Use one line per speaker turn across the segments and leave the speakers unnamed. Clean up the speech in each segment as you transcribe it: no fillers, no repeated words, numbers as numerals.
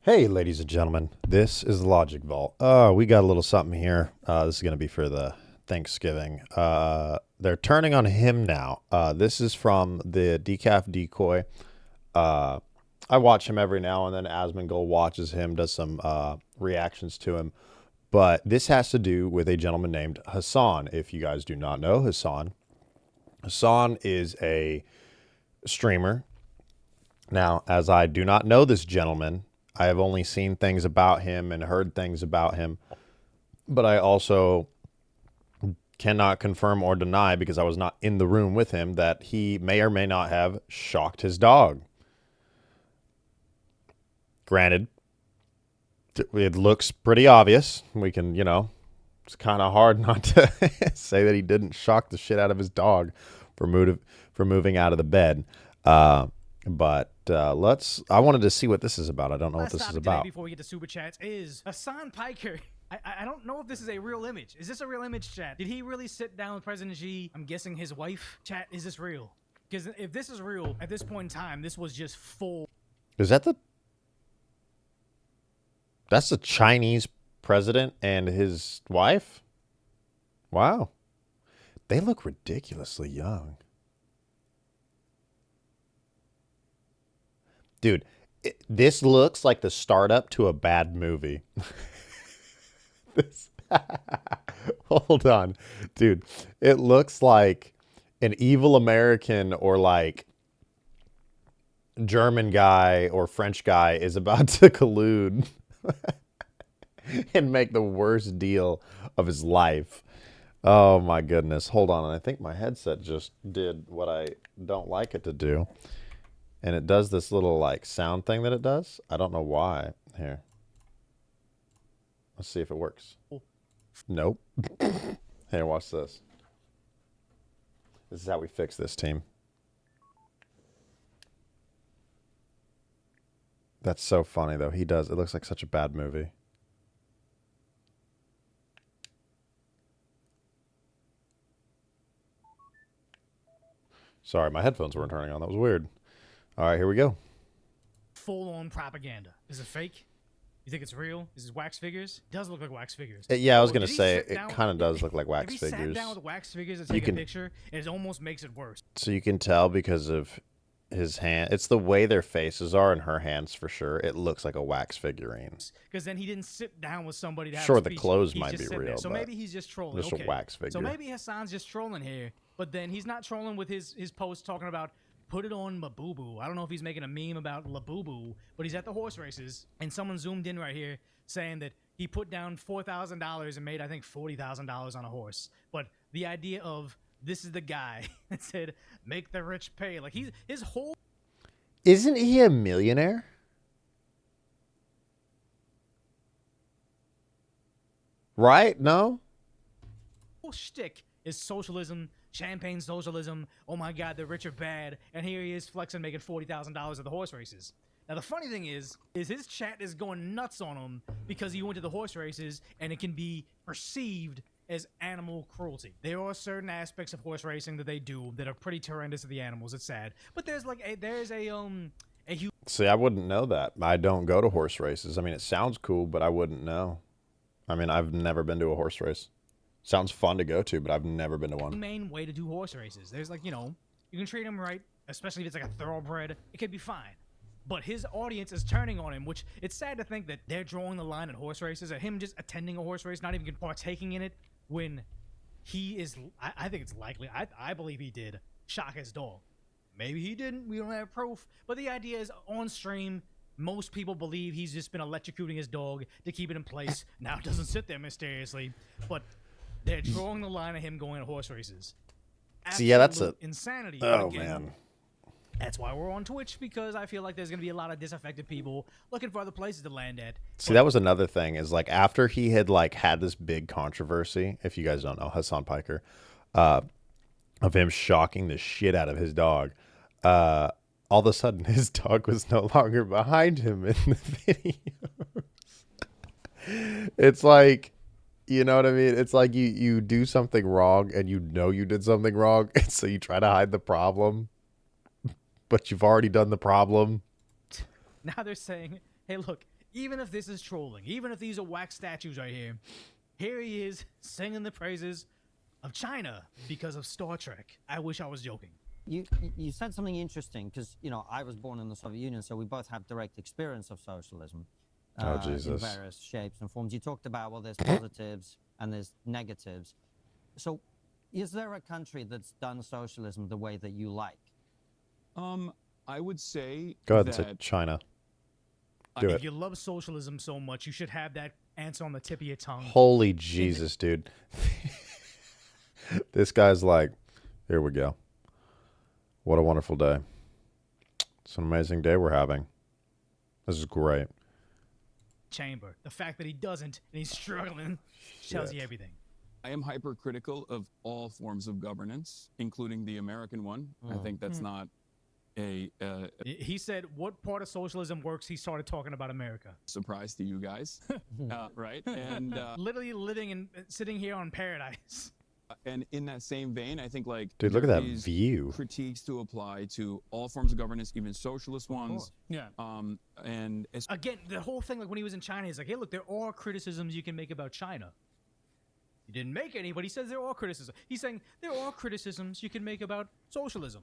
Hey, ladies and gentlemen, this is the Logic Vault. We got a little something here. This is going to be for the Thanksgiving. They're turning on him now. This is from the Decaf Decoy. I watch him every now and then. Asmongold watches him, does some reactions to him. But this has to do with a gentleman named Hasan. If you guys do not know Hasan, Hasan is a streamer. Now, as I do not know this gentleman, I have only seen things about him and heard things about him, but I also cannot confirm or deny because I was not in the room with him that he may or may not have shocked his dog. Granted, it looks pretty obvious. We can, it's kind of hard not to say that he didn't shock the shit out of his dog for moving out of the bed. But I wanted to see what this is about. I don't know what this is about.
Before we get to super chats is Hasan Piker. I don't know if this is a real image. Is this a real image, chat? Did he really sit down with President Xi? I'm guessing his wife. Chat, is this real? Because if this is real, at this point in time, this was just full.
Is that that's the Chinese president and his wife? Wow. They look ridiculously young. Dude, this looks like the startup to a bad movie. Hold on. Dude, it looks like an evil American or like German guy or French guy is about to collude and make the worst deal of his life. Oh my goodness. Hold on. I think my headset just did what I don't like it to do. And it does this little like sound thing that it does. I don't know why. Here. Let's see if it works. Nope. Here, watch this. This is how we fix this, team. That's so funny, though. He does. It looks like such a bad movie. Sorry, my headphones weren't turning on. That was weird. All right, here we go.
Full-on propaganda. Is it fake? You think it's real? Is it wax figures? It does look like wax figures.
Yeah, I was going to say, it kind of does look like wax figures.
If he sat down with wax figures and take a picture, it almost makes it worse.
So you can tell because of his hand. It's the way their faces are and her hands for sure. It looks like a wax figurine.
Because then he didn't sit down with somebody to have
sure,
a
the
speech.
clothes
He's
might be real.
There. So maybe he's just trolling.
Just a wax figure.
So maybe Hasan's just trolling here, but then he's not trolling with his post talking about put it on Mabubu. I don't know if he's making a meme about Labubu, but he's at the horse races, and someone zoomed in right here saying that he put down $4,000 and made, I think, $40,000 on a horse. But the idea of this is the guy that said, make the rich pay. Like, his whole...
Isn't he a millionaire? Right? No?
whole shtick is socialism, champagne socialism. Oh my God, the rich are bad. And here he is flexing, making $40,000 at the horse races. Now, the funny thing is his chat is going nuts on him because he went to the horse races and it can be perceived as animal cruelty. There are certain aspects of horse racing that they do that are pretty horrendous to the animals. It's sad. But there's like a huge...
See, I wouldn't know that. I don't go to horse races. I mean, it sounds cool, but I wouldn't know. I mean, I've never been to a horse race. Sounds fun to go to, but I've never been to one.
Main way to do horse races. There's like, you can treat them right, especially if it's like a thoroughbred. It could be fine. But his audience is turning on him, which it's sad to think that they're drawing the line at horse races, at him just attending a horse race, not even partaking in it, when he is, I think it's likely, I believe he did shock his dog. Maybe he didn't, we don't have proof, but the idea is on stream, most people believe he's just been electrocuting his dog to keep it in place. Now it doesn't sit there mysteriously, but they're drawing the line of him going to horse races.
So yeah, that's
insanity.
Oh,
again,
man.
That's why we're on Twitch, because I feel like there's going to be a lot of disaffected people looking for other places to land at.
See, that was another thing, is like after he had like had this big controversy, if you guys don't know, Hasan Piker, of him shocking the shit out of his dog, all of a sudden his dog was no longer behind him in the videos. It's like, you know what I mean? It's like you do something wrong and you know you did something wrong, and so you try to hide the problem. But you've already done the problem.
Now they're saying, hey, look, even if this is trolling, even if these are wax statues right here, here he is singing the praises of China because of Star Trek. I wish I was joking.
You said something interesting because I was born in the Soviet Union, so we both have direct experience of socialism
Oh,
in
Jesus.
various shapes and forms. You talked about, well, there's positives and there's negatives. So is there a country that's done socialism the way that you like?
I would say
Go ahead and
that
say China. Do
If
it.
you love socialism so much, you should have that answer on the tip of your tongue.
Holy Jesus, dude. This guy's like, here we go. What a wonderful day. It's an amazing day we're having. This is great.
Chamber. The fact that he doesn't and he's struggling tells you everything.
I am hypercritical of all forms of governance, including the American one. I think that's not a
He said, what part of socialism works? He started talking about America.
surprise to you guys, right? And
Literally living and sitting here on paradise.
and in that same vein, I think like
Dude, look at
there
that
is
view.
critiques to apply to all forms of governance, even socialist ones.
Yeah.
And
Again, the whole thing, like when he was in China, he's like, hey, look, there are criticisms you can make about China. He didn't make any, but he says there are criticisms. He's saying there are criticisms you can make about socialism.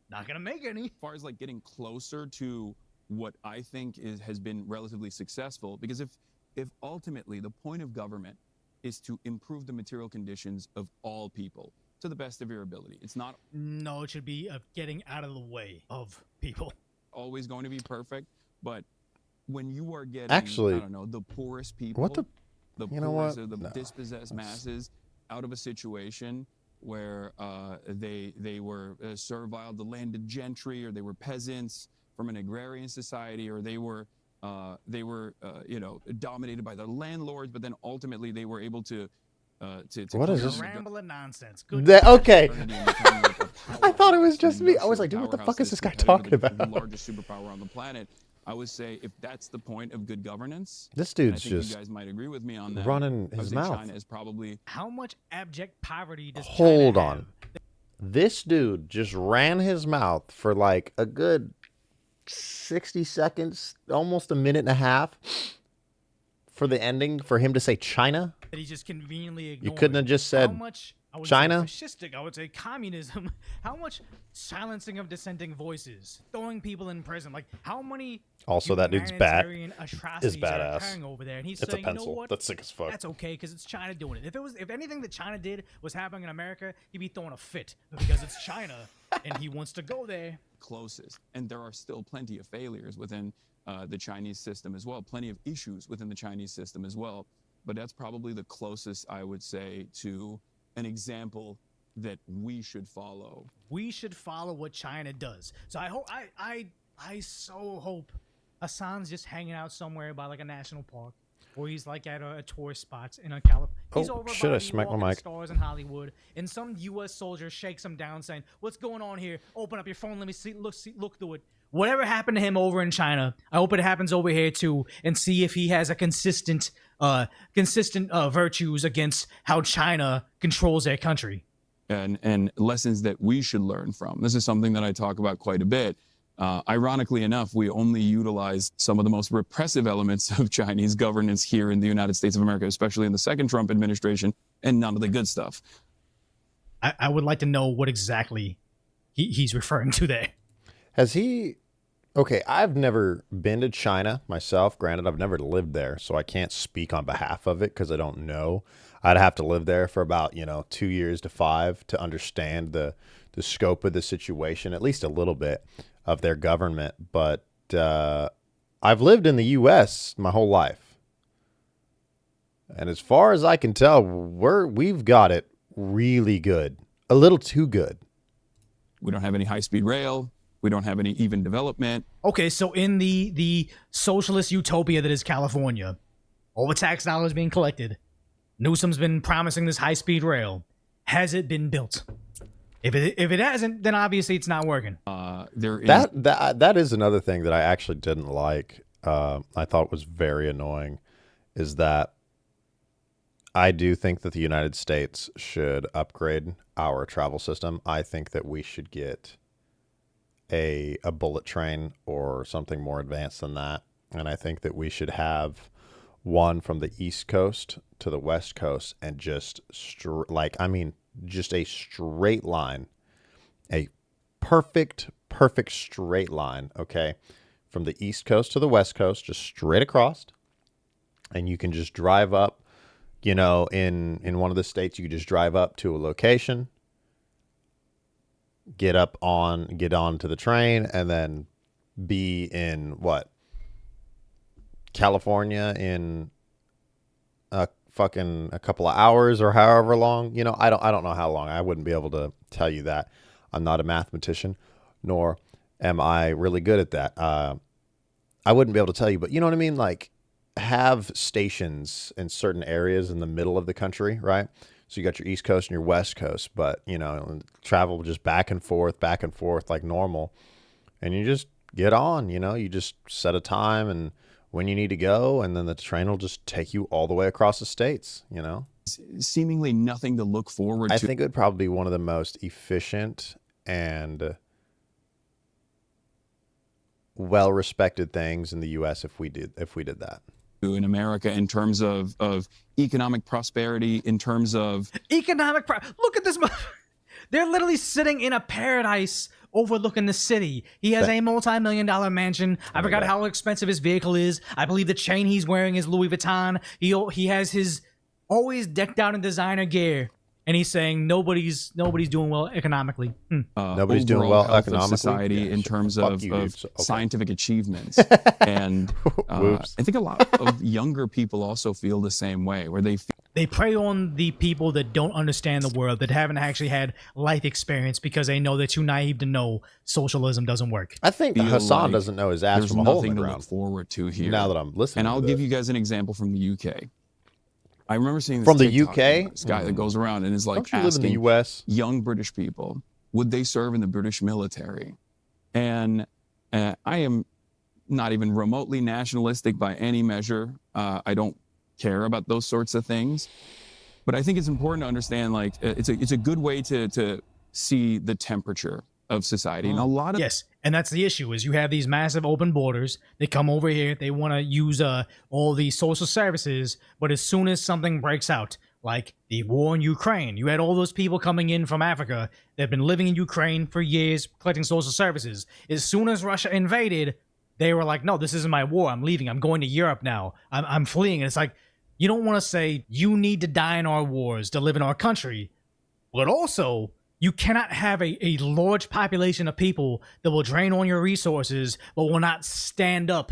Not gonna make any.
as far as like getting closer to what I think has been relatively successful, because if ultimately the point of government is to improve the material conditions of all people to the best of your ability, it's not
No, it should be of getting out of the way of people.
always going to be perfect, but when you are getting,
Actually,
I don't know, the poorest people,
what the-
the
you know
poorest
what?
or the
No.
dispossessed masses out of a situation where they were servile, the landed gentry, or they were peasants from an agrarian society, or they were dominated by the landlords, but then ultimately they were able to
What is
come
this?
to
Ramble of nonsense. Good.
Okay.
modernity and become, like, a
I thought it was
powerhouse,
just
an
me. I was like,
industrial
dude, what the
powerhouse
fuck is
that's
this guy
competitive
talking
with the
about?
largest superpower on the planet. I would say if that's the point of good governance,
This
and I
dude's
think
just
you guys might agree with me on that.
running
I would
his
say
mouth.
China is probably
How much abject poverty does
Hold
China
on.
have?
This dude just ran his mouth for like a good 60 seconds, almost a minute and a half for the ending for him to say China.
That he's just conveniently ignoring.
couldn't have just said
how much, I would
China?
say fascistic, I would say communism. How much silencing of dissenting voices, throwing people in prison, like how many
Also, that dude's bad.
humanitarian atrocities are
badass.
occurring over there, and he's
It's a
saying, you know
pencil.
what?
That's sick as fuck.
That's okay because it's China doing it. If anything that China did was happening in America, he'd be throwing a fit. But because it's China and he wants to go there.
closest, and there are still plenty of failures within the Chinese system as well, plenty of issues within the Chinese system as well. But that's probably the closest I would say to an example that we should follow.
We should follow what China does. So I hope I so hope Hasan's just hanging out somewhere by like a national park, or he's like at a tourist spot in a California. He's
Oh,
over
shit,
by
I
the
smacked my
Walk of the
mic.
Stars in Hollywood, and some U.S. soldier shakes him down, saying, "What's going on here? Open up your phone. Let me see. Look through it." Whatever happened to him over in China, I hope it happens over here too, and see if he has a consistent virtues against how China controls their country.
And lessons that we should learn from. This is something that I talk about quite a bit. Ironically enough, we only utilize some of the most repressive elements of Chinese governance here in the United States of America, especially in the second Trump administration, and none of the good stuff.
I would like to know what exactly he's referring to there.
Has he? Okay, I've never been to China myself. Granted, I've never lived there, so I can't speak on behalf of it because I don't know. I'd have to live there for about 2 years to 5 to understand the scope of the situation, at least a little bit of their government. But I've lived in the U.S. my whole life, and as far as I can tell, we've got it really good, a little too good.
We don't have any high-speed rail. We don't have any even development.
Okay, so in the socialist utopia that is California, all the tax dollars being collected, Newsom's been promising this high-speed rail. Has it been built? If it hasn't, then obviously it's not working.
There is
That is another thing that I actually didn't like. I thought was very annoying, is that I do think that the United States should upgrade our travel system. I think that we should get a bullet train or something more advanced than that. And I think that we should have one from the East Coast to the West Coast, and just just a straight line, a perfect straight line. Okay. From the East Coast to the West Coast, just straight across. And you can just drive up, in one of the states, you can just drive up to a location, get on to the train, and then be in California in a couple of hours, or however long. I don't know how long. I wouldn't be able to tell you that. I'm not a mathematician, nor am I really good at that. I wouldn't be able to tell you, but you know what I mean? Like, have stations in certain areas in the middle of the country, right? So you got your East Coast and your West Coast, but travel just back and forth like normal. And you just get on, you just set a time and when you need to go, and then the train will just take you all the way across the states,
Seemingly nothing to look forward to.
I think it would probably be one of the most efficient and well-respected things in the U.S. if we did that.
In America, in terms of economic prosperity, in terms of
Look at this. They're literally sitting in a paradise overlooking the city. He has a multi-million-dollar mansion. I forgot how expensive his vehicle is. I believe the chain he's wearing is Louis Vuitton. He has his always decked out in designer gear. And he's saying nobody's doing well economically.
Nobody's doing well
health of
economically.
society
Yeah,
in
sure.
terms
Fuck
of,
you,
of
dude. Okay.
scientific achievements. And I think a lot of younger people also feel the same way, where
They prey on the people that don't understand the world, that haven't actually had life experience, because they know they're too naive to know socialism doesn't work.
I think
feel
Hassan
like
doesn't know his ass
there's
from a hole in
nothing
the
to look
ground.
forward to here.
Now that I'm listening,
And I'll
to
give
this.
you guys an example from the UK. I remember seeing this
From the
TikTok
UK?
of this guy that goes around and is like
Don't you live in the
asking
US?
young British people, would they serve in the British military? And I am not even remotely nationalistic by any measure. I don't care about those sorts of things. But I think it's important to understand, like, it's a good way to see the temperature of society. And a lot of
Yes, and that's the issue, is you have these massive open borders. They come over here, they want to use all these social services, but as soon as something breaks out, like the war in Ukraine, you had all those people coming in from Africa that have been living in Ukraine for years, collecting social services. As soon as Russia invaded, they were like, no, this isn't my war. I'm leaving. I'm going to Europe now. I'm fleeing. And it's like, you don't want to say you need to die in our wars to live in our country, but also you cannot have a large population of people that will drain on your resources but will not stand up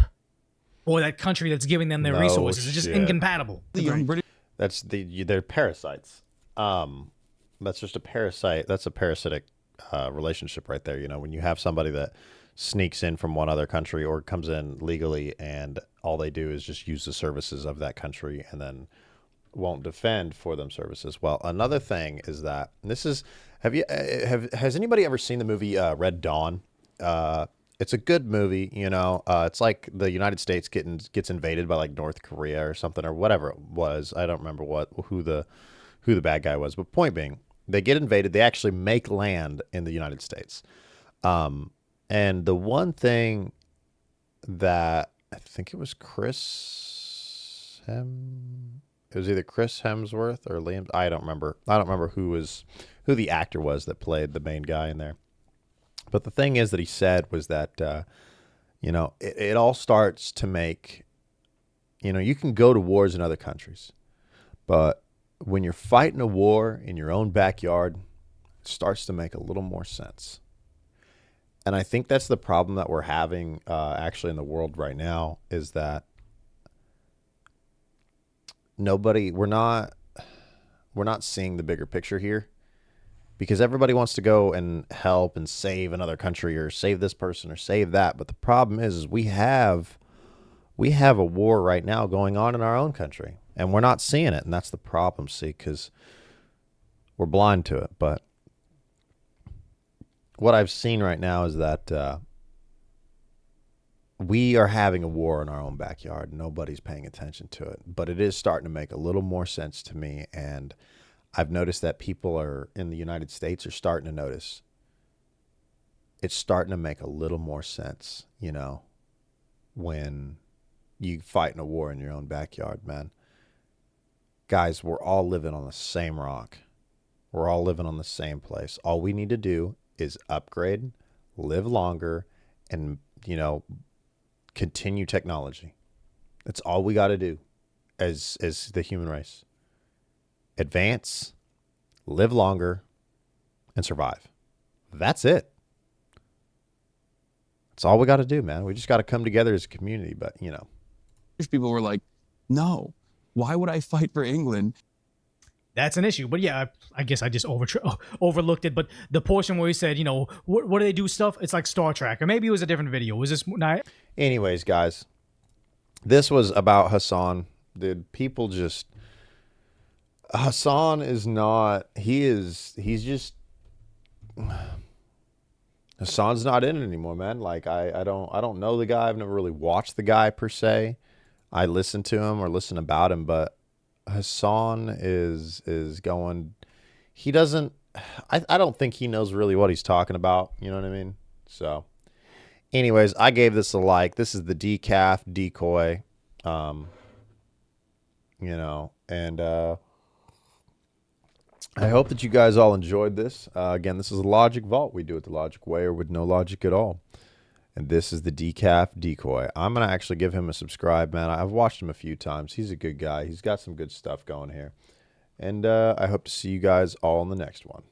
for that country that's giving them their
No
resources. It's just
shit.
incompatible.
the young British
They're parasites. That's just a parasite. That's a parasitic relationship right there. When you have somebody that sneaks in from one other country or comes in legally, and all they do is just use the services of that country and then won't defend for them services. Well, another thing is that has anybody ever seen the movie Red Dawn? It's a good movie, it's like the United States gets invaded by like North Korea or something, or whatever it was. I don't remember who the bad guy was, but point being, they get invaded. They actually make land in the United States. And the one thing that I think it was it was either Chris Hemsworth or Liam. I don't remember who the actor was that played the main guy in there. But the thing is that he said was that, it all starts to make, you can go to wars in other countries, but when you're fighting a war in your own backyard, it starts to make a little more sense. And I think that's the problem that we're having actually in the world right now, is that we're not seeing the bigger picture here, because everybody wants to go and help and save another country or save this person or save that. But the problem is we have a war right now going on in our own country, and we're not seeing it. And that's the problem, because we're blind to it. But what I've seen right now is that we are having a war in our own backyard. Nobody's paying attention to it, but it is starting to make a little more sense to me. And I've noticed that people in the United States are starting to notice. It's starting to make a little more sense, when you fighting a war in your own backyard, man. Guys, we're all living on the same rock. We're all living on the same place. All we need to do is upgrade, live longer, and, continue technology. That's all we got to do as the human race. Advance, live longer, and survive. That's it. That's all we got to do, man. We just got to come together as a community. But,
people were like, no, why would I fight for England?
That's an issue. But yeah, I guess I just overlooked it. But the portion where he said, what do they do stuff? It's like Star Trek. Or maybe it was a different video. Was this not?
anyways, guys, this was about Hasan. Dude, people just... Hasan is not... He's just... Hasan's not in it anymore, man. Like, I don't know the guy. I've never really watched the guy per se. I listen to him or listen about him, but Hasan is going... He doesn't... I don't think he knows really what he's talking about. You know what I mean? So, anyways, I gave this a like. This is the decaf decoy. And I hope that you guys all enjoyed this. Again, this is a Logic Vault. We do it the Logic way or with no logic at all. And this is the decaf decoy. I'm going to actually give him a subscribe, man. I've watched him a few times. He's a good guy. He's got some good stuff going here. And I hope to see you guys all in the next one.